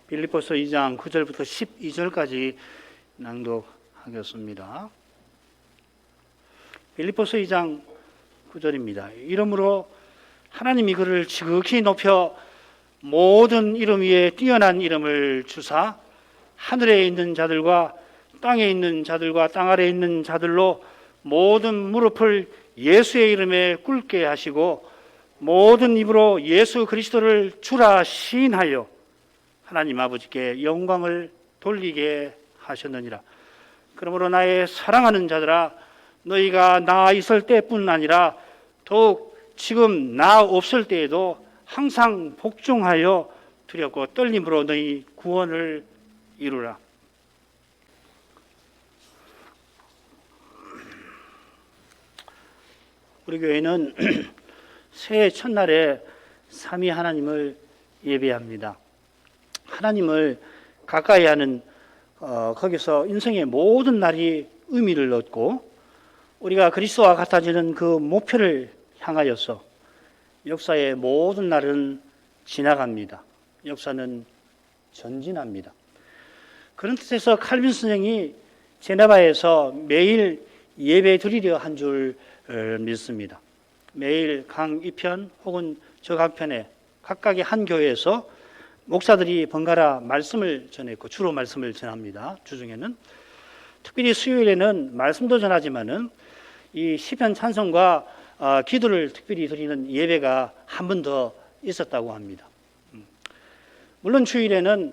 빌립보서 2장 9절부터 12절까지 낭독하겠습니다. 빌립보서 2장 9절입니다. 이러므로 하나님이 그를 지극히 높여 모든 이름 위에 뛰어난 이름을 주사 하늘에 있는 자들과 땅에 있는 자들과 땅 아래에 있는 자들로 모든 무릎을 예수의 이름에 꿇게 하시고 모든 입으로 예수 그리스도를 주라 시인하여 하나님 아버지께 영광을 돌리게 하셨느니라. 그러므로 나의 사랑하는 자들아, 너희가 나 있을 때뿐 아니라 더욱 지금 나 없을 때에도 항상 복종하여 두렵고 떨림으로 너희 구원을 이루라. 우리 교회는 새해 첫날에 삼위 하나님을 예배합니다. 하나님을 가까이 하는 거기서 인생의 모든 날이 의미를 얻고 우리가 그리스도와 같아지는 그 목표를 향하여서 역사의 모든 날은 지나갑니다. 역사는 전진합니다. 그런 뜻에서 칼빈 선생이 제네바에서 매일 예배 드리려 한 줄 믿습니다. 매일 강 2편 혹은 저 강편에 각각의 한 교회에서 목사들이 번갈아 말씀을 전했고 주로 말씀을 전합니다. 주중에는 특별히 수요일에는 말씀도 전하지만은 이 시편 찬송과 기도를 특별히 드리는 예배가 한 번 더 있었다고 합니다. 물론 주일에는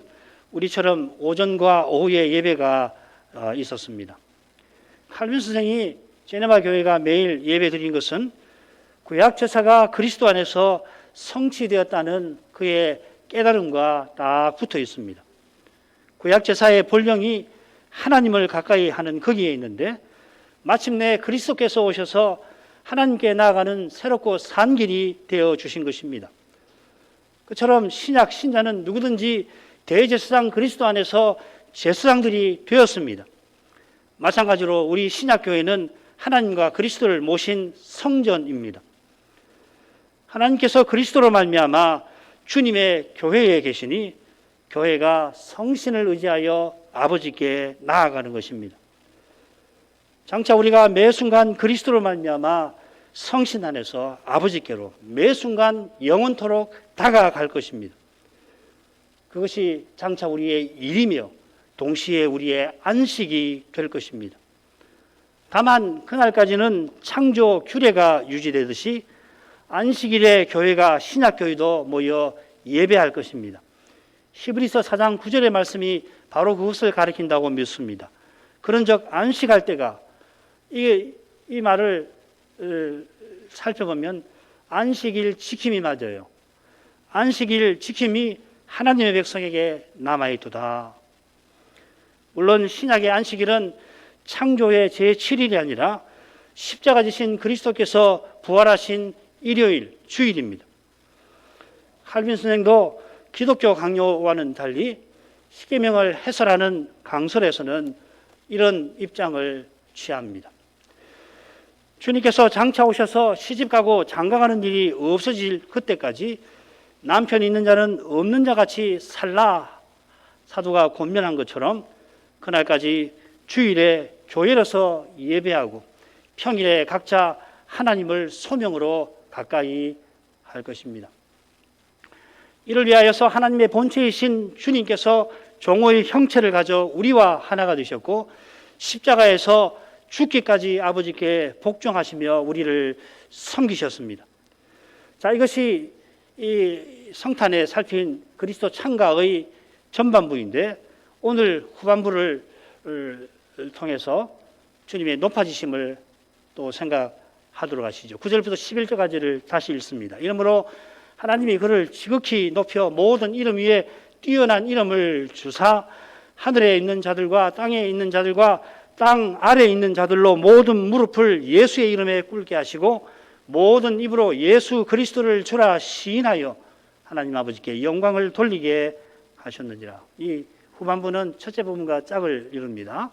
우리처럼 오전과 오후에 예배가 있었습니다. 칼빈 선생이 제네바 교회가 매일 예배 드린 것은 구약 제사가 그리스도 안에서 성취되었다는 그의 깨달음과 딱 붙어 있습니다. 구약 제사의 본령이 하나님을 가까이 하는 거기에 있는데 마침내 그리스도께서 오셔서 하나님께 나아가는 새롭고 산 길이 되어 주신 것입니다. 그처럼 신약 신자는 누구든지 대제사장 그리스도 안에서 제사장들이 되었습니다. 마찬가지로 우리 신약 교회는 하나님과 그리스도를 모신 성전입니다. 하나님께서 그리스도로 말미암아 주님의 교회에 계시니 교회가 성신을 의지하여 아버지께 나아가는 것입니다. 장차 우리가 매 순간 그리스도로 말미암아 성신 안에서 아버지께로 매 순간 영원토록 다가갈 것입니다. 그것이 장차 우리의 일이며 동시에 우리의 안식이 될 것입니다. 다만 그날까지는 창조 규례가 유지되듯이 안식일에 교회가 신약교회도 모여 예배할 것입니다. 히브리서 4장 9절의 말씀이 바로 그것을 가리킨다고 믿습니다. 그런즉 안식할 때가 이 말을 살펴보면 안식일 지킴이 맞아요. 안식일 지킴이 하나님의 백성에게 남아있도다. 물론 신약의 안식일은 창조의 제7일이 아니라 십자가 지신 그리스도께서 부활하신 일요일, 주일입니다. 칼빈 선생도 기독교 강요와는 달리 십계명을 해설하는 강설에서는 이런 입장을 취합니다. 주님께서 장차 오셔서 시집가고 장가가는 일이 없어질 그때까지 남편 있는 자는 없는 자 같이 살라 사도가 권면한 것처럼 그날까지 주일에 교회로서 예배하고 평일에 각자 하나님을 소명으로 가까이 할 것입니다. 이를 위하여서 하나님의 본체이신 주님께서 종의 형체를 가져 우리와 하나가 되셨고 십자가에서 죽기까지 아버지께 복종하시며 우리를 섬기셨습니다. 자, 이것이 이 성탄에 살핀 그리스도 창가의 전반부인데 오늘 후반부를 통해서 주님의 높아지심을 또 생각하도록 하시죠. 9절부터 11절까지를 다시 읽습니다. 이러므로 하나님이 그를 지극히 높여 모든 이름 위에 뛰어난 이름을 주사 하늘에 있는 자들과 땅에 있는 자들과 땅 아래에 있는 자들로 모든 무릎을 예수의 이름에 꿇게 하시고 모든 입으로 예수 그리스도를 주라 시인하여 하나님 아버지께 영광을 돌리게 하셨느니라. 이 후반부는 첫째 부분과 짝을 이룹니다.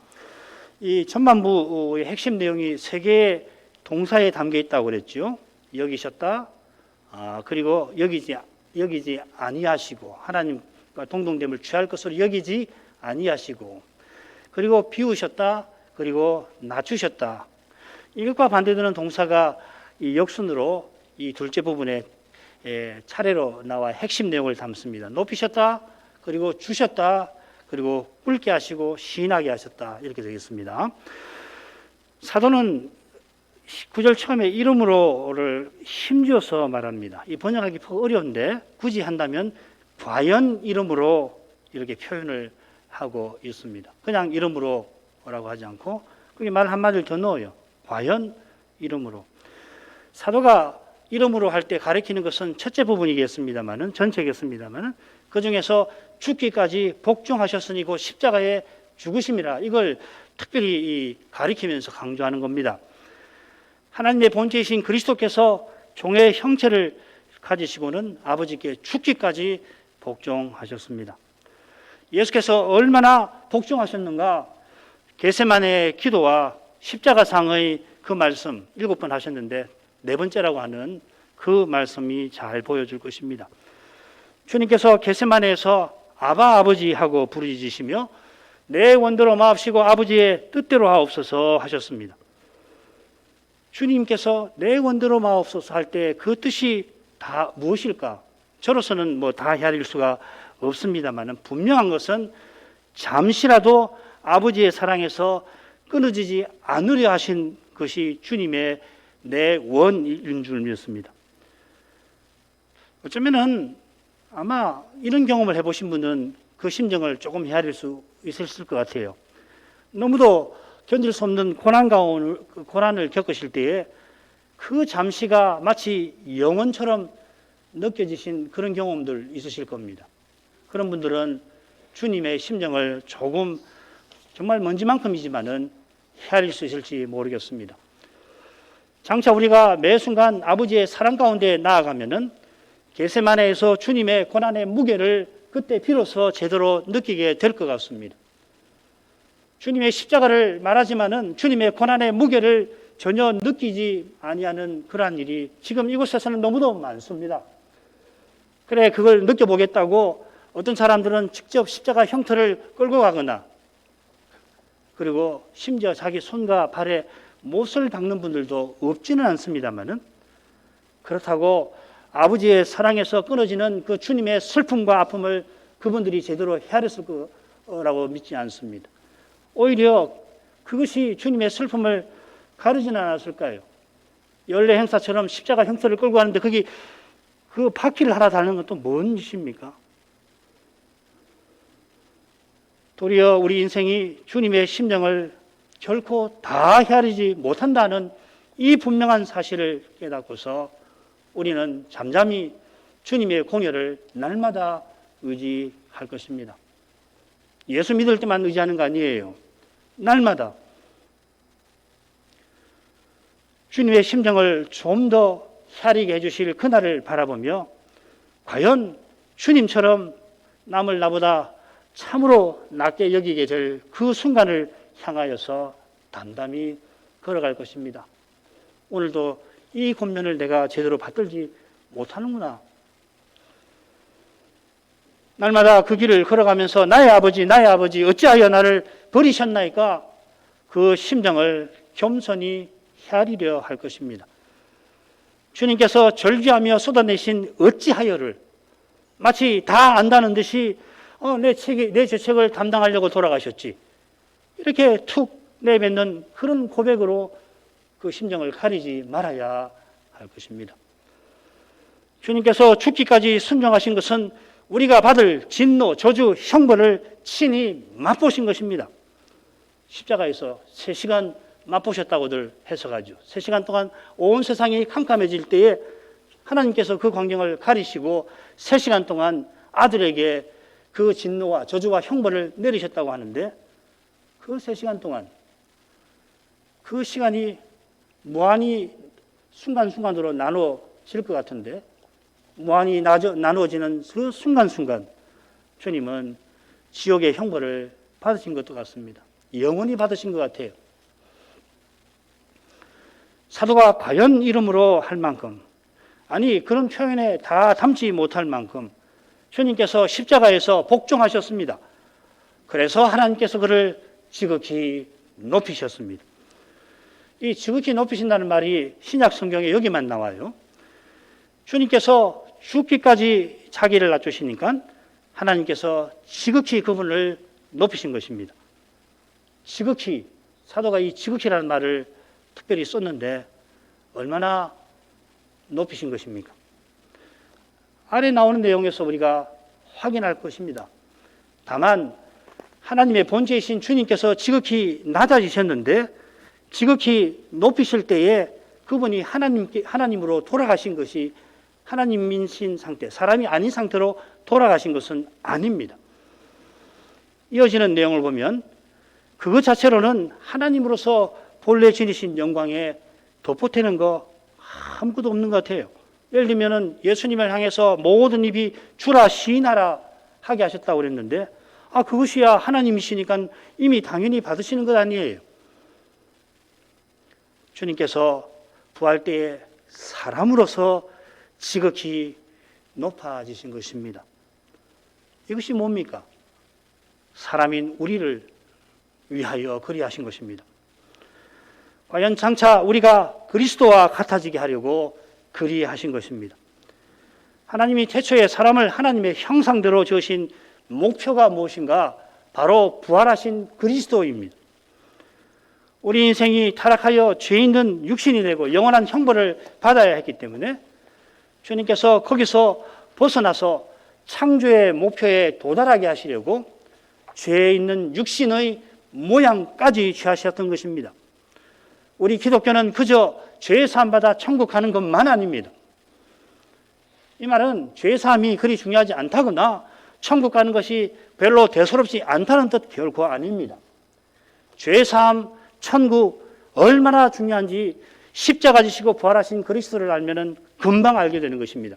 이 전반부의 핵심 내용이 세 개의 동사에 담겨 있다고 그랬죠. 여기셨다, 그리고 여기지 아니하시고 하나님 동등됨을 취할 것으로 여기지 아니하시고, 그리고 비우셨다, 그리고 낮추셨다. 이것과 반대되는 동사가 이 역순으로 이 둘째 부분에 차례로 나와 핵심 내용을 담습니다. 높이셨다, 그리고 주셨다, 그리고 굵게 하시고 신하게 하셨다, 이렇게 되겠습니다. 사도는 9절 처음에 이름으로를 힘주어서 말합니다. 이 번역하기 어려운데 굳이 한다면 과연 이름으로 이렇게 표현을 하고 있습니다. 그냥 이름으로라고 하지 않고 거기 말 한마디를 더 넣어요. 과연 이름으로. 사도가 이름으로 할 때 가리키는 것은 첫째 부분이겠습니다만은, 전체겠습니다만은, 그 중에서 죽기까지 복종하셨으니 그 십자가에 죽으심이라, 이걸 특별히 가리키면서 강조하는 겁니다. 하나님의 본체이신 그리스도께서 종의 형체를 가지시고는 아버지께 죽기까지 복종하셨습니다. 예수께서 얼마나 복종하셨는가, 겟세마네 기도와 십자가상의 그 말씀 7번 하셨는데 4번째라고 하는 그 말씀이 잘 보여줄 것입니다. 주님께서 겟세마네에서 아바 아버지 하고 부르짖으시며 내 원대로 마옵시고 아버지의 뜻대로 하옵소서 하셨습니다. 주님께서 내 원대로 마옵소서 할 때 그 뜻이 다 무엇일까? 저로서는 다 헤아릴 수가 없습니다만 분명한 것은 잠시라도 아버지의 사랑에서 끊어지지 않으려 하신 것이 주님의 내 원인 줄 믿습니다. 어쩌면은 아마 이런 경험을 해보신 분은 그 심정을 조금 헤아릴 수 있을 것 같아요. 너무도 견딜 수 없는 고난을 겪으실 때에 그 잠시가 마치 영원처럼 느껴지신 그런 경험들 있으실 겁니다. 그런 분들은 주님의 심정을 조금 정말 먼지만큼이지만은 헤아릴 수 있을지 모르겠습니다. 장차 우리가 매 순간 아버지의 사랑 가운데 나아가면은 겟세마네에서 주님의 고난의 무게를 그때 비로소 제대로 느끼게 될 것 같습니다. 주님의 십자가를 말하지만은 주님의 고난의 무게를 전혀 느끼지 아니하는 그러한 일이 지금 이곳에서는 너무도 많습니다. 그래, 그걸 느껴보겠다고 어떤 사람들은 직접 십자가 형태를 끌고 가거나, 그리고 심지어 자기 손과 발에 못을 박는 분들도 없지는 않습니다만은, 그렇다고 아버지의 사랑에서 끊어지는 그 주님의 슬픔과 아픔을 그분들이 제대로 헤아렸을 거라고 믿지 않습니다. 오히려 그것이 주님의 슬픔을 가르지는 않았을까요? 연례 행사처럼 십자가 형태를 끌고 가는데 거기 그 바퀴를 하나 달는 건 또 뭔 짓입니까? 도리어 우리 인생이 주님의 심정을 결코 다 헤아리지 못한다는 이 분명한 사실을 깨닫고서 우리는 잠잠히 주님의 공여를 날마다 의지할 것입니다. 예수 믿을 때만 의지하는 거 아니에요. 날마다 주님의 심정을 좀 더 헤아리게 해주실 그날을 바라보며 과연 주님처럼 남을 나보다 참으로 낮게 여기게 될 그 순간을 향하여서 담담히 걸어갈 것입니다. 오늘도 이 권면을 내가 제대로 받들지 못하는구나. 날마다 그 길을 걸어가면서 나의 아버지 어찌하여 나를 버리셨나이까, 그 심정을 겸손히 헤아리려 할 것입니다. 주님께서 절규하며 쏟아내신 어찌하여를 마치 다 안다는 듯이 내 죄책을 담당하려고 돌아가셨지, 이렇게 툭 내뱉는 그런 고백으로 그 심정을 가리지 말아야 할 것입니다. 주님께서 죽기까지 순종하신 것은 우리가 받을 진노, 저주, 형벌을 친히 맛보신 것입니다. 십자가에서 3시간 맛보셨다고들 해석하죠. 3시간 동안 온 세상이 캄캄해질 때에 하나님께서 그 광경을 가리시고 3시간 동안 아들에게 그 진노와 저주와 형벌을 내리셨다고 하는데, 그 3시간 동안 그 시간이 무한히 순간순간으로 나눠질 것 같은데, 무한히 나누어지는 그 순간순간 주님은 지옥의 형벌을 받으신 것도 같습니다. 영원히 받으신 것 같아요. 사도가 과연 이름으로 할 만큼, 아니 그런 표현에 다 담지 못할 만큼 주님께서 십자가에서 복종하셨습니다. 그래서 하나님께서 그를 지극히 높이셨습니다. 이 지극히 높이신다는 말이 신약 성경에 여기만 나와요. 주님께서 죽기까지 자기를 낮추시니까 하나님께서 지극히 그분을 높이신 것입니다. 지극히, 사도가 이 지극히라는 말을 특별히 썼는데 얼마나 높이신 것입니까? 아래 나오는 내용에서 우리가 확인할 것입니다. 다만 하나님의 본체이신 주님께서 지극히 낮아지셨는데 지극히 높이실 때에 그분이 하나님으로 돌아가신 것이 하나님이신 상태, 사람이 아닌 상태로 돌아가신 것은 아닙니다. 이어지는 내용을 보면 그것 자체로는 하나님으로서 본래 지니신 영광에 덧보태는 거 아무것도 없는 것 같아요. 예를 들면 예수님을 향해서 모든 입이 주라 시인하라 하게 하셨다고 그랬는데 그것이야 하나님이시니까 이미 당연히 받으시는 것 아니에요. 주님께서 부활 때에 사람으로서 지극히 높아지신 것입니다. 이것이 뭡니까? 사람인 우리를 위하여 그리하신 것입니다. 과연 장차 우리가 그리스도와 같아지게 하려고 그리하신 것입니다. 하나님이 태초에 사람을 하나님의 형상대로 지으신 목표가 무엇인가? 바로 부활하신 그리스도입니다. 우리 인생이 타락하여 죄 있는 육신이 되고 영원한 형벌을 받아야 했기 때문에 주님께서 거기서 벗어나서 창조의 목표에 도달하게 하시려고 죄 있는 육신의 모양까지 취하셨던 것입니다. 우리 기독교는 그저 죄 사함 받아 천국 가는 것만 아닙니다. 이 말은 죄 사함이 그리 중요하지 않다거나 천국 가는 것이 별로 대수롭지 않다는 뜻 결코 아닙니다. 죄 사함, 천국 얼마나 중요한지 십자가 지시고 부활하신 그리스도를 알면은 금방 알게 되는 것입니다.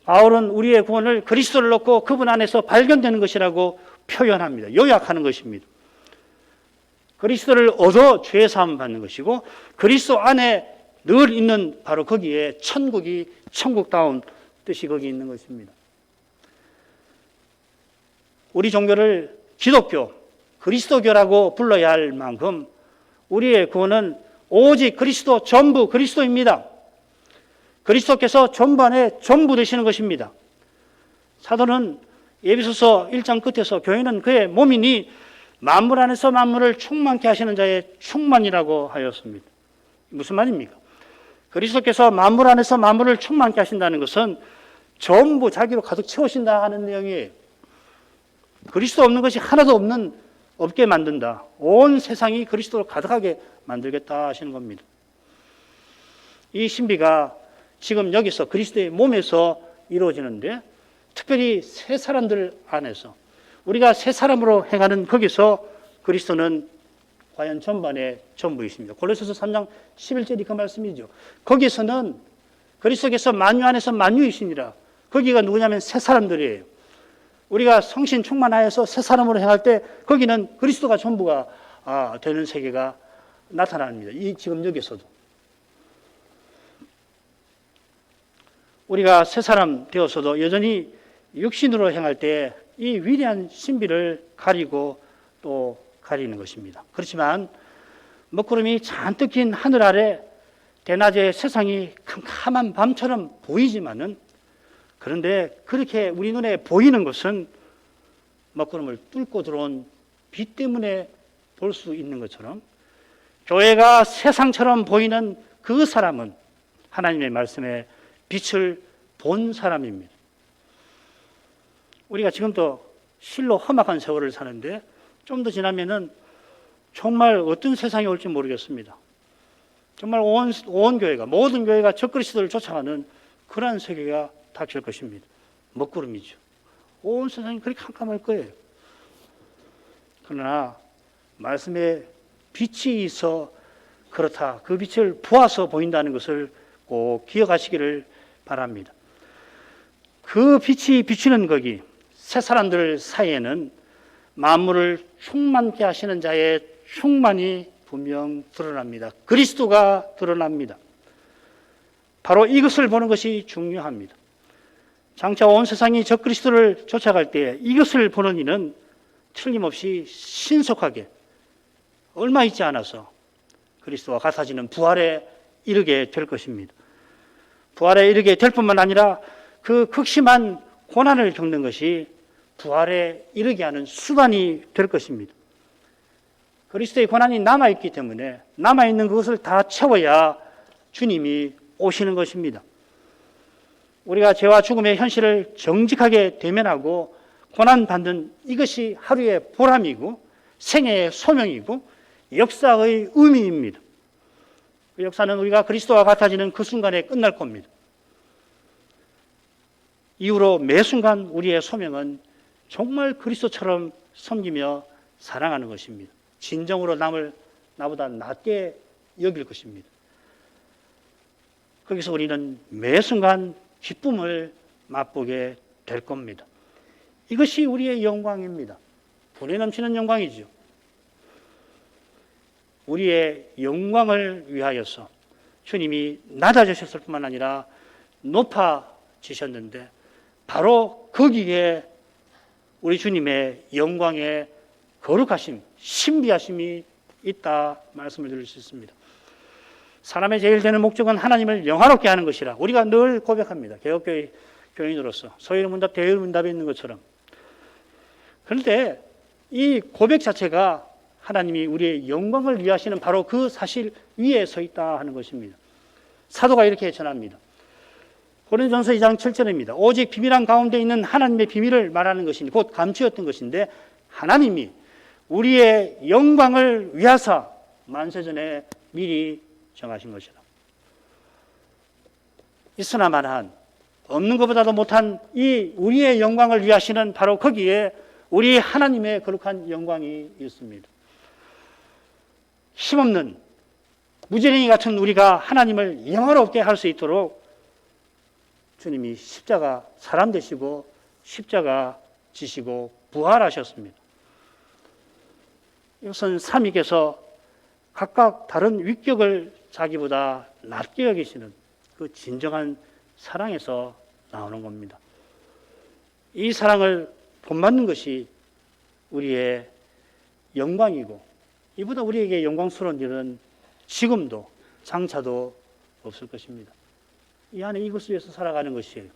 바울은 우리의 구원을 그리스도를 얻고 그분 안에서 발견되는 것이라고 표현합니다. 요약하는 것입니다. 그리스도를 얻어 죄 사함 받는 것이고 그리스도 안에 늘 있는 바로 거기에 천국이 천국다운 뜻이 거기 있는 것입니다. 우리 종교를 기독교, 그리스도교라고 불러야 할 만큼 우리의 구원은 오직 그리스도, 전부 그리스도입니다. 그리스도께서 전부 안에 전부 되시는 것입니다. 사도는 에베소서 1장 끝에서 교회는 그의 몸이니 만물 안에서 만물을 충만케 하시는 자의 충만이라고 하였습니다. 무슨 말입니까? 그리스도께서 만물 안에서 만물을 충만케 하신다는 것은 전부 자기로 가득 채우신다 하는 내용이에요. 그리스도 없는 것이 하나도 없게 만든다. 온 세상이 그리스도로 가득하게 만들겠다 하시는 겁니다. 이 신비가 지금 여기서 그리스도의 몸에서 이루어지는데 특별히 새 사람들 안에서 우리가 새 사람으로 행하는 거기서 그리스도는 과연 전반의 전부이십니다. 골로새서 3장 11절이 그 말씀이죠. 거기서는 그리스도께서 만유 안에서 만유이시니라. 거기가 누구냐면 새 사람들이에요. 우리가 성신 충만하여서 새 사람으로 행할 때 거기는 그리스도가 전부가 되는 세계가 나타납니다. 지금 여기서도. 우리가 새 사람 되어서도 여전히 육신으로 행할 때 이 위대한 신비를 가리고 또 가리는 것입니다. 그렇지만 먹구름이 잔뜩 긴 하늘 아래 대낮에 세상이 캄캄한 밤처럼 보이지만은 그런데 그렇게 우리 눈에 보이는 것은 먹구름을 뚫고 들어온 빛 때문에 볼 수 있는 것처럼 교회가 세상처럼 보이는 그 사람은 하나님의 말씀에 빛을 본 사람입니다. 우리가 지금도 실로 험악한 세월을 사는데 좀 더 지나면은 정말 어떤 세상이 올지 모르겠습니다. 정말 온 교회가, 모든 교회가 적그리스도를 쫓아가는 그러한 세계가 닥칠 것입니다. 먹구름이죠. 온 세상이 그렇게 캄캄할 거예요. 그러나 말씀에 빛이 있어 그렇다. 그 빛을 보아서 보인다는 것을 꼭 기억하시기를 바랍니다. 그 빛이 비추는 거기 새 사람들 사이에는 만물을 충만케 하시는 자의 충만이 분명 드러납니다. 그리스도가 드러납니다. 바로 이것을 보는 것이 중요합니다. 장차 온 세상이 적그리스도를 쫓아갈 때 이것을 보는 이는 틀림없이 신속하게 얼마 있지 않아서 그리스도와 같아지는 부활에 이르게 될 것입니다. 부활에 이르게 될 뿐만 아니라 그 극심한 고난을 겪는 것이 부활에 이르게 하는 수단이 될 것입니다. 그리스도의 고난이 남아있기 때문에 남아있는 그것을 다 채워야 주님이 오시는 것입니다. 우리가 죄와 죽음의 현실을 정직하게 대면하고 고난받는 이것이 하루의 보람이고 생애의 소명이고 역사의 의미입니다. 그 역사는 우리가 그리스도와 같아지는 그 순간에 끝날 겁니다. 이후로 매 순간 우리의 소명은 정말 그리스도처럼 섬기며 사랑하는 것입니다. 진정으로 남을 나보다 낫게 여길 것입니다. 거기서 우리는 매 순간 기쁨을 맛보게 될 겁니다. 이것이 우리의 영광입니다. 불에 넘치는 영광이죠. 우리의 영광을 위하여서 주님이 낮아지셨을 뿐만 아니라 높아지셨는데 바로 거기에 우리 주님의 영광의 거룩하심, 신비하심이 있다 말씀을 드릴 수 있습니다. 사람의 제일 되는 목적은 하나님을 영화롭게 하는 것이라 우리가 늘 고백합니다. 개혁교회 교인으로서 서일문답 대일문답에 있는 것처럼. 그런데 이 고백 자체가 하나님이 우리의 영광을 위하시는 바로 그 사실 위에 서 있다 하는 것입니다. 사도가 이렇게 전합니다. 고린도전서 2장 7절입니다. 오직 비밀한 가운데 있는 하나님의 비밀을 말하는 것이니 곧 감추었던 것인데 하나님이 우리의 영광을 위하사 만세전에 미리 정하신 것이라. 있으나 마나한 없는 것보다도 못한 이 우리의 영광을 위하시는 바로 거기에 우리 하나님의 거룩한 영광이 있습니다. 힘없는 무지랭이 같은 우리가 하나님을 영화롭게 할 수 있도록 주님이 십자가 사람 되시고 십자가 지시고 부활하셨습니다. 이것은 삼위께서 각각 다른 위격을 자기보다 낮게 여기시는 그 진정한 사랑에서 나오는 겁니다. 이 사랑을 본받는 것이 우리의 영광이고 이보다 우리에게 영광스러운 일은 지금도 장차도 없을 것입니다. 이 안에 이것을 위해서 살아가는 것이에요.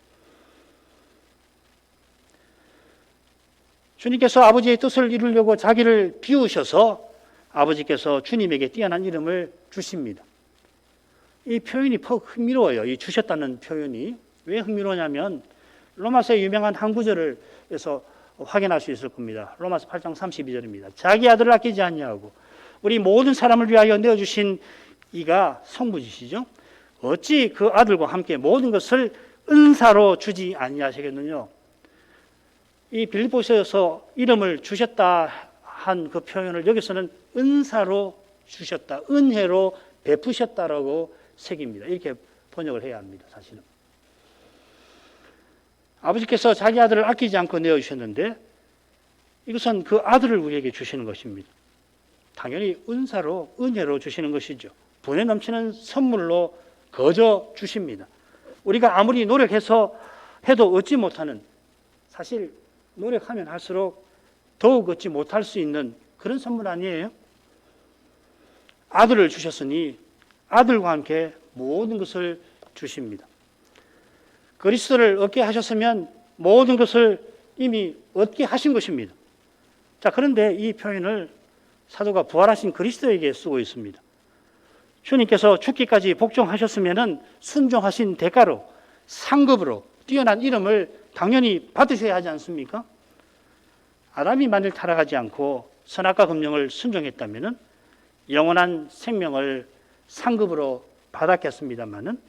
주님께서 아버지의 뜻을 이루려고 자기를 비우셔서 아버지께서 주님에게 뛰어난 이름을 주십니다. 이 표현이 흥미로워요. 이 주셨다는 표현이. 왜 흥미로우냐면 로마서의 유명한 한 구절을 해서 확인할 수 있을 겁니다. 로마서 8장 32절입니다. 자기 아들을 아끼지 아니하고 우리 모든 사람을 위하여 내어주신 이가 성부지시죠. 어찌 그 아들과 함께 모든 것을 은사로 주지 아니하시겠느냐. 이 빌립보서에서 이름을 주셨다 한 그 표현을 여기서는 은사로 주셨다, 은혜로 베푸셨다라고 새깁니다. 이렇게 번역을 해야 합니다. 사실은 아버지께서 자기 아들을 아끼지 않고 내어주셨는데 이것은 그 아들을 우리에게 주시는 것입니다. 당연히 은사로, 은혜로 주시는 것이죠. 분에 넘치는 선물로 거저 주십니다. 우리가 아무리 노력해서 해도 얻지 못하는, 사실 노력하면 할수록 더욱 얻지 못할 수 있는 그런 선물 아니에요? 아들을 주셨으니 아들과 함께 모든 것을 주십니다. 그리스도를 얻게 하셨으면 모든 것을 이미 얻게 하신 것입니다. 자, 그런데 이 표현을 사도가 부활하신 그리스도에게 쓰고 있습니다. 주님께서 죽기까지 복종하셨으면 순종하신 대가로 상급으로 뛰어난 이름을 당연히 받으셔야 하지 않습니까? 아담이 만일 타락하지 않고 선악과 금령을 순종했다면 영원한 생명을 상급으로 받았겠습니다마는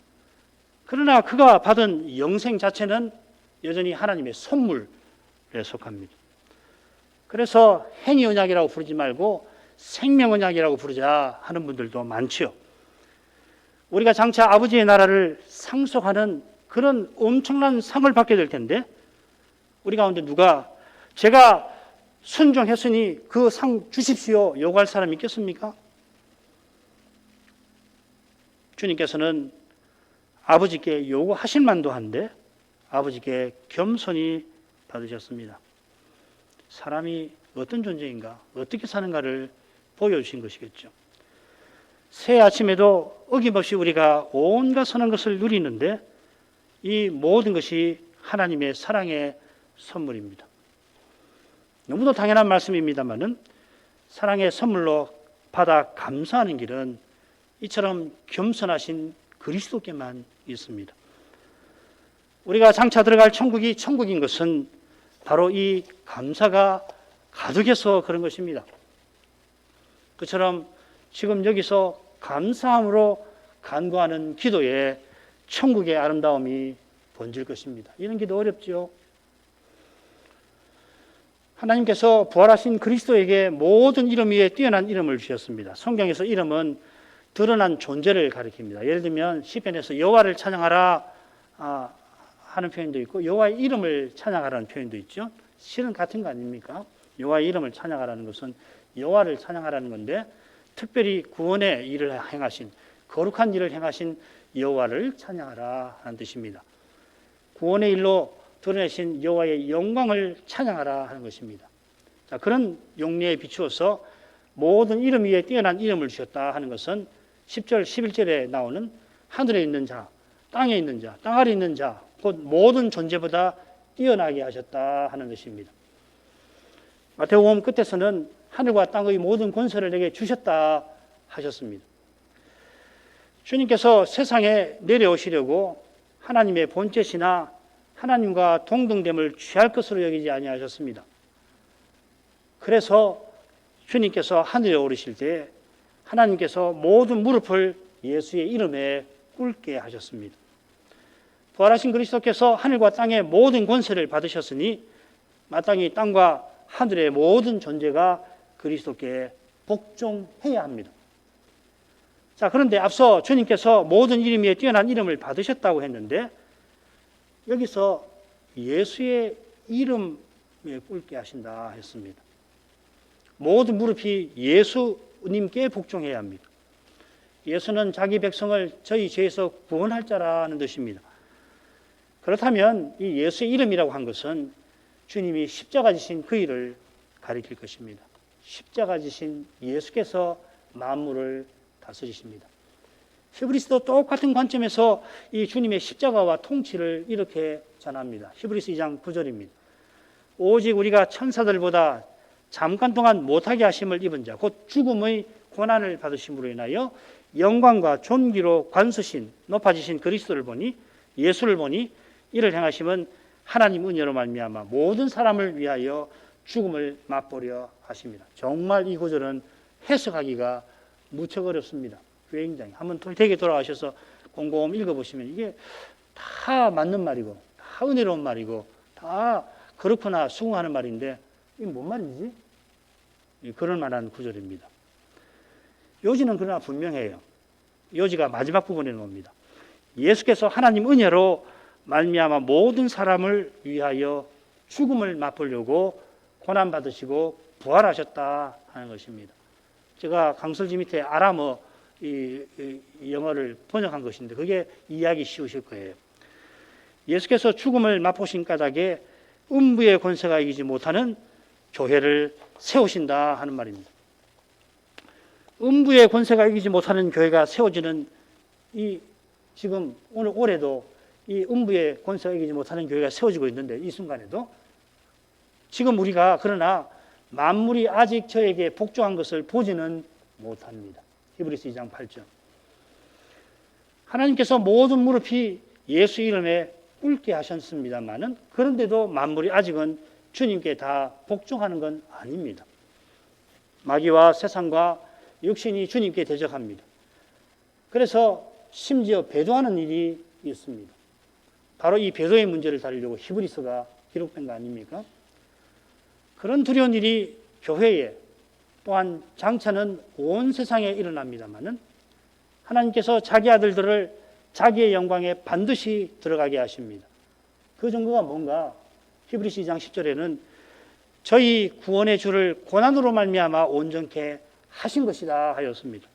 그러나 그가 받은 영생 자체는 여전히 하나님의 선물에 속합니다. 그래서 행위 언약이라고 부르지 말고 생명 언약이라고 부르자 하는 분들도 많죠. 우리가 장차 아버지의 나라를 상속하는 그런 엄청난 상을 받게 될 텐데 우리 가운데 누가 제가 순종했으니 그 상 주십시오 요구할 사람이 있겠습니까? 주님께서는 아버지께 요구하실 만도 한데 아버지께 겸손히 받으셨습니다. 사람이 어떤 존재인가, 어떻게 사는가를 보여주신 것이겠죠. 새 아침에도 어김없이 우리가 온갖 선한 것을 누리는데 이 모든 것이 하나님의 사랑의 선물입니다. 너무도 당연한 말씀입니다만은 사랑의 선물로 받아 감사하는 길은 이처럼 겸손하신 그리스도께만 있습니다. 우리가 장차 들어갈 천국이 천국인 것은 바로 이 감사가 가득해서 그런 것입니다. 그처럼 지금 여기서 감사함으로 간구하는 기도에 천국의 아름다움이 번질 것입니다. 이런 기도 어렵죠. 하나님께서 부활하신 그리스도에게 모든 이름 위에 뛰어난 이름을 주셨습니다. 성경에서 이름은 드러난 존재를 가리킵니다. 예를 들면 시편에서 여호와를 찬양하라 하는 표현도 있고 여호와의 이름을 찬양하라는 표현도 있죠. 실은 같은 거 아닙니까? 여호와의 이름을 찬양하라는 것은 여호와를 찬양하라는 건데 특별히 구원의 일을 행하신 거룩한 일을 행하신 여호와를 찬양하라 하는 뜻입니다. 구원의 일로 드러내신 여호와의 영광을 찬양하라 하는 것입니다. 자, 그런 용례에 비추어서 모든 이름 위에 뛰어난 이름을 주셨다 하는 것은 10절, 11절에 나오는 하늘에 있는 자, 땅에 있는 자, 땅 아래 있는 자, 곧 모든 존재보다 뛰어나게 하셨다 하는 것입니다. 마태복음 끝에서는 하늘과 땅의 모든 권세를 내게 주셨다 하셨습니다. 주님께서 세상에 내려오시려고 하나님의 본체시나 하나님과 동등됨을 취할 것으로 여기지 아니하셨습니다. 그래서 주님께서 하늘에 오르실 때 하나님께서 모든 무릎을 예수의 이름에 꿇게 하셨습니다. 부활하신 그리스도께서 하늘과 땅의 모든 권세를 받으셨으니 마땅히 땅과 하늘의 모든 존재가 그리스도께 복종해야 합니다. 자, 그런데 앞서 주님께서 모든 이름 위에 뛰어난 이름을 받으셨다고 했는데 여기서 예수의 이름에 꿇게 하신다 했습니다. 모든 무릎이 예수님께 복종해야 합니다. 예수는 자기 백성을 저희 죄에서 구원할 자라는 뜻입니다. 그렇다면 이 예수의 이름이라고 한 것은 주님이 십자가 지신 그 일을 가리킬 것입니다. 십자가 지신 예수께서 만물을 다스리십니다. 히브리서도 똑같은 관점에서 이 주님의 십자가와 통치를 이렇게 전합니다. 히브리서 2장 9절입니다. 오직 우리가 천사들보다 잠깐 동안 못하게 하심을 입은 자, 곧 죽음의 고난을 받으심으로 인하여 영광과 존귀로 관서신 높아지신 그리스도를 보니, 예수를 보니 이를 행하심은 하나님 은혜로 말미암아 모든 사람을 위하여 죽음을 맛보려 하십니다. 정말 이 구절은 해석하기가 무척 어렵습니다. 굉장히 한번 되게 돌아가셔서 곰곰 읽어보시면 이게 다 맞는 말이고 다 은혜로운 말이고 다 그렇구나 수긍하는 말인데 이게 뭔 말이지? 그럴 만한 구절입니다. 요지는 그러나 분명해요. 요지가 마지막 부분에 나옵니다. 예수께서 하나님 은혜로 말미암아 모든 사람을 위하여 죽음을 맛보려고 고난받으시고 부활하셨다 하는 것입니다. 제가 강설지 밑에 아람어 이 영어를 번역한 것인데 그게 이해하기 쉬우실 거예요. 예수께서 죽음을 맛보신 까닭에 음부의 권세가 이기지 못하는 교회를 세우신다 하는 말입니다. 음부의 권세가 이기지 못하는 교회가 세워지는 이 지금 오늘 올해도 이 음부의 권세가 이기지 못하는 교회가 세워지고 있는데 이 순간에도 지금 우리가 그러나 만물이 아직 저에게 복종한 것을 보지는 못합니다. 히브리서 2장 8절. 하나님께서 모든 무릎이 예수 이름에 꿇게 하셨습니다만은 그런데도 만물이 아직은 주님께 다 복종하는 건 아닙니다. 마귀와 세상과 육신이 주님께 대적합니다. 그래서 심지어 배도하는 일이 있습니다. 바로 이 배도의 문제를 다루려고 히브리서가 기록된 거 아닙니까? 그런 두려운 일이 교회에 또한 장차는 온 세상에 일어납니다마는 하나님께서 자기 아들들을 자기의 영광에 반드시 들어가게 하십니다. 그 증거가 뭔가? 히브리서 2장 10절에는 저희 구원의 주를 고난으로 말미암아 온전케 하신 것이다 하였습니다.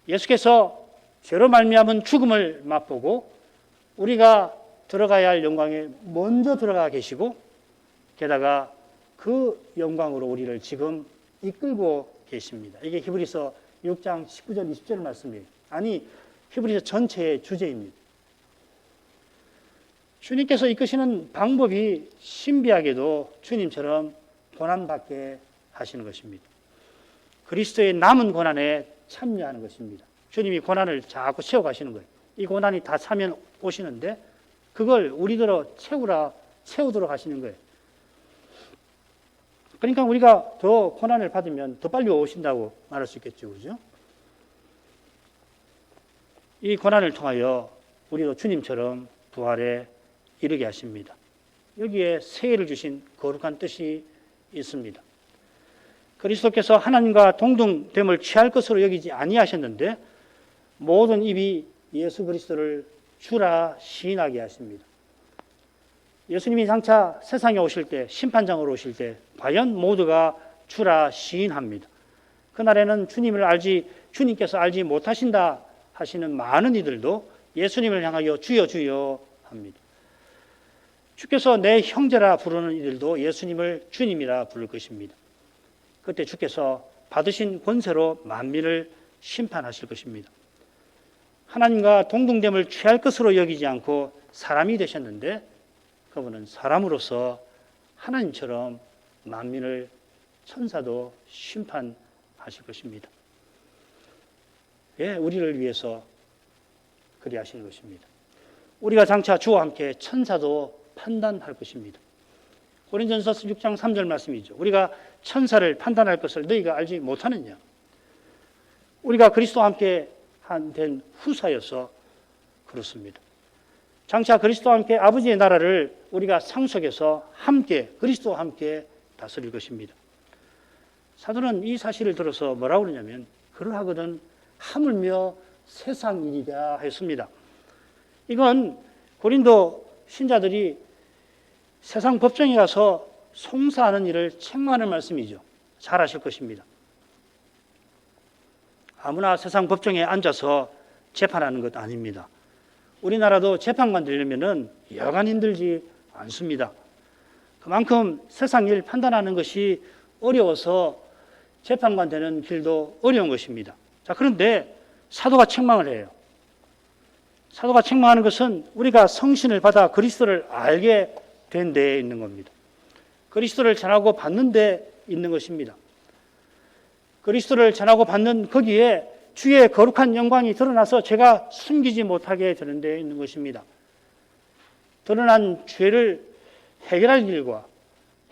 예수께서 죄로 말미암은 죽음을 맛보고 우리가 들어가야 할 영광에 먼저 들어가 계시고 게다가 그 영광으로 우리를 지금 이끌고 계십니다. 이게 히브리서 6장 19절 20절 말씀이에요. 아니 히브리서 전체의 주제입니다. 주님께서 이끄시는 방법이 신비하게도 주님처럼 고난받게 하시는 것입니다. 그리스도의 남은 고난에 참여하는 것입니다. 주님이 고난을 자꾸 채워가시는 거예요. 이 고난이 다 차면 오시는데 그걸 우리들어 채우도록 하시는 거예요. 그러니까 우리가 더 고난을 받으면 더 빨리 오신다고 말할 수 있겠죠. 그죠? 이 고난을 통하여 우리도 주님처럼 부활에 이르게 하십니다. 여기에 세례를 주신 거룩한 뜻이 있습니다. 그리스도께서 하나님과 동등됨을 취할 것으로 여기지 아니하셨는데 모든 입이 예수 그리스도를 주라 시인하게 하십니다. 예수님이 장차 세상에 오실 때, 심판장으로 오실 때 과연 모두가 주라 시인합니다. 그날에는 주님께서 알지 못하신다 하시는 많은 이들도 예수님을 향하여 주여 주여 합니다. 주께서 내 형제라 부르는 이들도 예수님을 주님이라 부를 것입니다. 그때 주께서 받으신 권세로 만민을 심판하실 것입니다. 하나님과 동등됨을 취할 것으로 여기지 않고 사람이 되셨는데 그분은 사람으로서 하나님처럼 만민을 천사도 심판하실 것입니다. 예, 우리를 위해서 그리 하시는 것입니다. 우리가 장차 주와 함께 천사도 판단할 것입니다. 고린전서 6장 3절 말씀이죠. 우리가 천사를 판단할 것을 너희가 알지 못하느냐. 우리가 그리스도와 함께 된 후사여서 그렇습니다. 장차 그리스도와 함께 아버지의 나라를 우리가 상속해서 함께 그리스도와 함께 다스릴 것입니다. 사도는 이 사실을 들어서 뭐라고 그러냐면 그러하거든 하물며 세상 일이라 했습니다. 이건 고린도 신자들이 세상 법정에 가서 송사하는 일을 책망하는 말씀이죠. 잘 아실 것입니다. 아무나 세상 법정에 앉아서 재판하는 것 아닙니다. 우리나라도 재판관 되려면 여간 힘들지 않습니다. 그만큼 세상 일 판단하는 것이 어려워서 재판관 되는 길도 어려운 것입니다. 자, 그런데 사도가 책망을 해요. 사도가 책망하는 것은 우리가 성신을 받아 그리스도를 알게 된 데에 있는 겁니다. 그리스도를 전하고 받는 데 있는 것입니다. 그리스도를 전하고 받는 거기에 주의 거룩한 영광이 드러나서 제가 숨기지 못하게 되는 데 있는 것입니다. 드러난 죄를 해결할 일과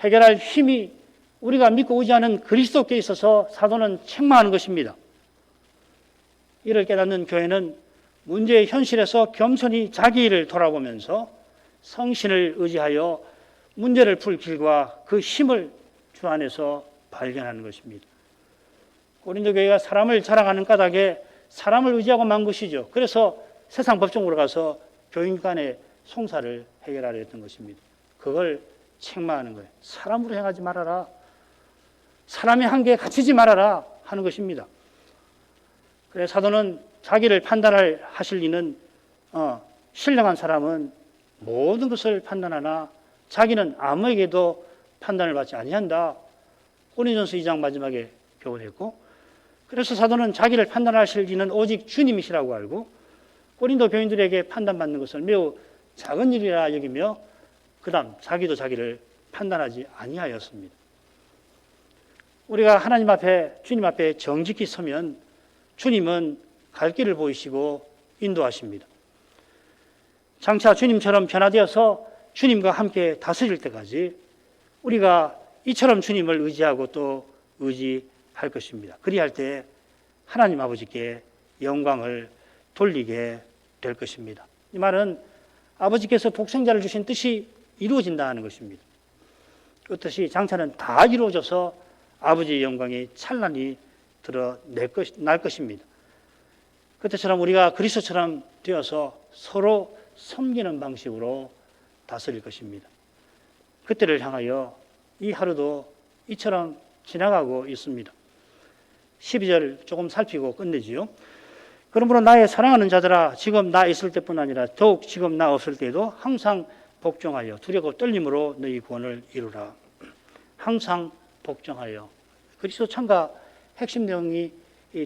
해결할 힘이 우리가 믿고 의지하는 그리스도께 있어서 사도는 책망하는 것입니다. 이를 깨닫는 교회는 문제의 현실에서 겸손히 자기 일을 돌아보면서 성신을 의지하여 문제를 풀 길과 그 힘을 주 안에서 발견하는 것입니다. 고린도 교회가 사람을 자랑하는 까닭에 사람을 의지하고 만 것이죠. 그래서 세상 법정으로 가서 교인 간의 송사를 해결하려 했던 것입니다. 그걸 책망하는 거예요. 사람으로 행하지 말아라. 사람의 한계에 갇히지 말아라 하는 것입니다. 그래서 사도는 자기를 하실 이는 신령한 사람은 모든 것을 판단하나 자기는 아무에게도 판단을 받지 아니한다. 고린전서 2장 마지막에 교훈했고, 그래서 사도는 자기를 판단하실 이는 오직 주님이시라고 알고 고린도 교인들에게 판단받는 것을 매우 작은 일이라 여기며 그다음 자기도 자기를 판단하지 아니하였습니다. 우리가 하나님 앞에 주님 앞에 정직히 서면 주님은 갈 길을 보이시고 인도하십니다. 장차 주님처럼 변화되어서 주님과 함께 다스릴 때까지 우리가 이처럼 주님을 의지하고 또 의지할 것입니다. 그리할 때 하나님 아버지께 영광을 돌리게 될 것입니다. 이 말은 아버지께서 독생자를 주신 뜻이 이루어진다 하는 것입니다. 그 뜻이 장차는 다 이루어져서 아버지의 영광이 찬란히 날 것입니다. 그때처럼 우리가 그리스도처럼 되어서 서로 섬기는 방식으로 다스릴 것입니다. 그때를 향하여 이 하루도 이처럼 지나가고 있습니다. 12절 조금 살피고 끝내지요. 그러므로 나의 사랑하는 자들아, 지금 나 있을 때뿐 아니라 더욱 지금 나 없을 때에도 항상 복종하여 두렵고 떨림으로 너희 구원을 이루라. 항상 복종하여. 그리스도 참가 핵심 내용이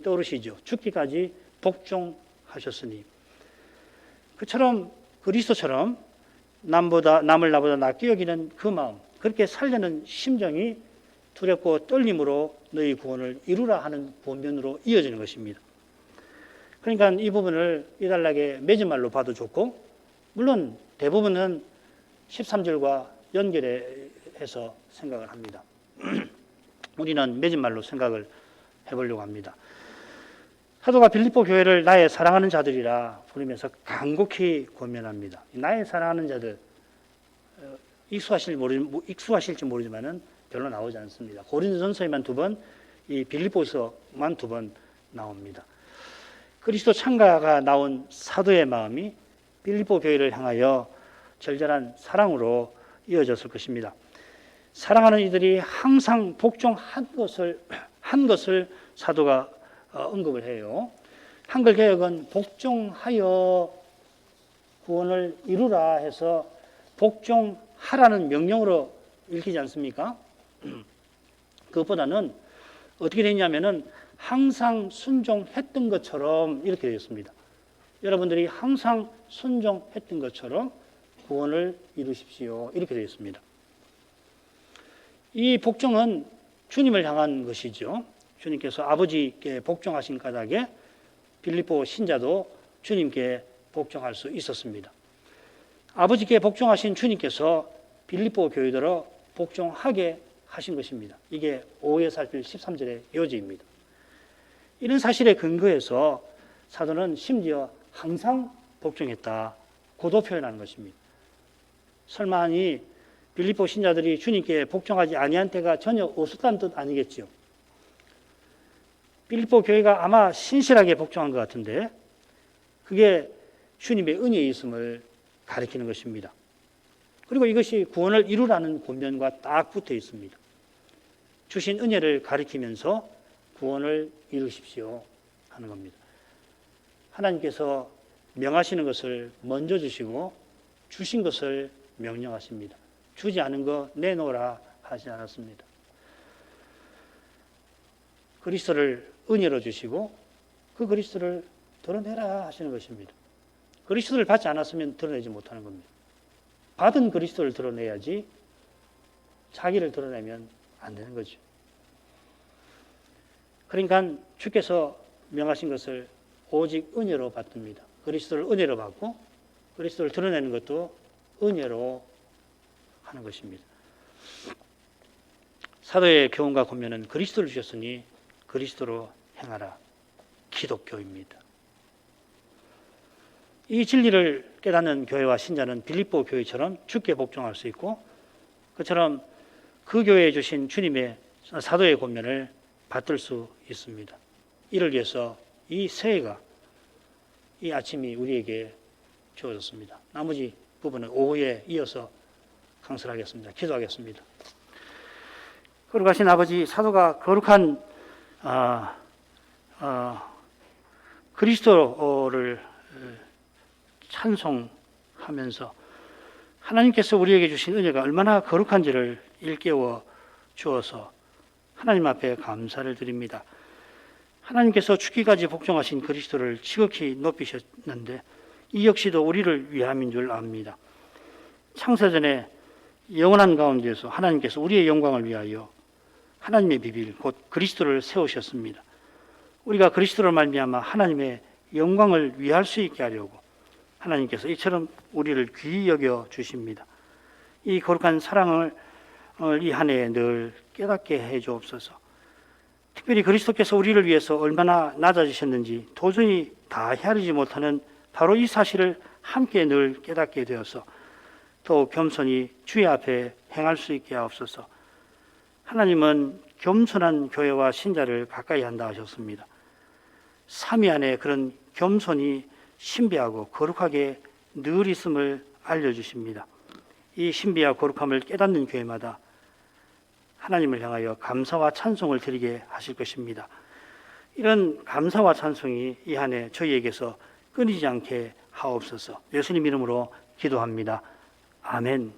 떠오르시죠. 죽기까지 복종하셨으니. 그처럼 그리스도처럼 남을 나보다 낫게 여기는 그 마음, 그렇게 살려는 심정이 두렵고 떨림으로 너희 구원을 이루라 하는 본면으로 이어지는 것입니다. 그러니까 이 부분을 이달락의 맺은말로 봐도 좋고, 물론 대부분은 13절과 연결해서 생각을 합니다. 우리는 맺은말로 생각을 해보려고 합니다. 사도가 빌립보 교회를 나의 사랑하는 자들이라 부르면서 간곡히 권면합니다. 나의 사랑하는 자들, 익숙하실지 모르지만은 별로 나오지 않습니다. 고린도전서에만 2번, 이 빌립보서만 2번 나옵니다. 그리스도 창가가 나온 사도의 마음이 빌립보 교회를 향하여 절절한 사랑으로 이어졌을 것입니다. 사랑하는 이들이 항상 복종한 것을 사도가 언급을 해요. 한글 개역은 복종하여 구원을 이루라 해서 복종하라는 명령으로 읽히지 않습니까? 그것보다는 어떻게 되냐면은 항상 순종했던 것처럼 이렇게 되어 있습니다. 여러분들이 항상 순종했던 것처럼 구원을 이루십시오. 이렇게 되어 있습니다. 이 복종은 주님을 향한 것이죠. 주님께서 아버지께 복종하신 까닭에 빌립보 신자도 주님께 복종할 수 있었습니다. 아버지께 복종하신 주님께서 빌립보 교회들어 복종하게 하신 것입니다. 이게 5회 살필 13절의 요지입니다. 이런 사실에 근거해서 사도는 심지어 항상 복종했다, 고도 표현하는 것입니다. 설마니 빌립보 신자들이 주님께 복종하지 아니한 때가 전혀 없었다는 뜻 아니겠지요. 빌립보 교회가 아마 신실하게 복종한 것 같은데 그게 주님의 은혜에 있음을 가리키는 것입니다. 그리고 이것이 구원을 이루라는 본면과 딱 붙어 있습니다. 주신 은혜를 가리키면서 구원을 이루십시오 하는 겁니다. 하나님께서 명하시는 것을 먼저 주시고 주신 것을 명령하십니다. 주지 않은 거 내놓으라 하지 않았습니다. 그리스도를 은혜로 주시고 그 그리스도를 드러내라 하시는 것입니다. 그리스도를 받지 않았으면 드러내지 못하는 겁니다. 받은 그리스도를 드러내야지 자기를 드러내면 안 되는 거죠. 그러니까 주께서 명하신 것을 오직 은혜로 받습니다. 그리스도를 은혜로 받고 그리스도를 드러내는 것도 은혜로 하는 것입니다. 사도의 교훈과 권면은 그리스도를 주셨으니 그리스도로 행하라. 기독교입니다. 이 진리를 깨닫는 교회와 신자는 빌립보 교회처럼 주께 복종할 수 있고 그처럼 그 교회에 주신 주님의 사도의 권면을 받들 수 있습니다. 이를 위해서 이 새해가 이 아침이 우리에게 주어졌습니다. 나머지 부분은 오후에 이어서 강설하겠습니다. 기도하겠습니다. 거룩하신 아버지, 사도가 거룩한 그리스도를 찬송하면서 하나님께서 우리에게 주신 은혜가 얼마나 거룩한지를 일깨워 주어서 하나님 앞에 감사를 드립니다. 하나님께서 죽기까지 복종하신 그리스도를 지극히 높이셨는데 이 역시도 우리를 위함인 줄 압니다. 창세전에 영원한 가운데에서 하나님께서 우리의 영광을 위하여 하나님의 비밀 곧 그리스도를 세우셨습니다. 우리가 그리스도를 말미암아 하나님의 영광을 위할 수 있게 하려고 하나님께서 이처럼 우리를 귀히 여겨 주십니다. 이 거룩한 사랑을 이 한 해에 늘 깨닫게 해 주옵소서. 특별히 그리스도께서 우리를 위해서 얼마나 낮아지셨는지 도저히 다 헤아리지 못하는 바로 이 사실을 함께 늘 깨닫게 되어서 더욱 겸손히 주의 앞에 행할 수 있게 하옵소서. 하나님은 겸손한 교회와 신자를 가까이 한다 하셨습니다. 삼위 안에 그런 겸손이 신비하고 거룩하게 늘 있음을 알려주십니다. 이 신비와 거룩함을 깨닫는 교회마다 하나님을 향하여 감사와 찬송을 드리게 하실 것입니다. 이런 감사와 찬송이 이 한 해 저희에게서 끊이지 않게 하옵소서. 예수님 이름으로 기도합니다. 아멘.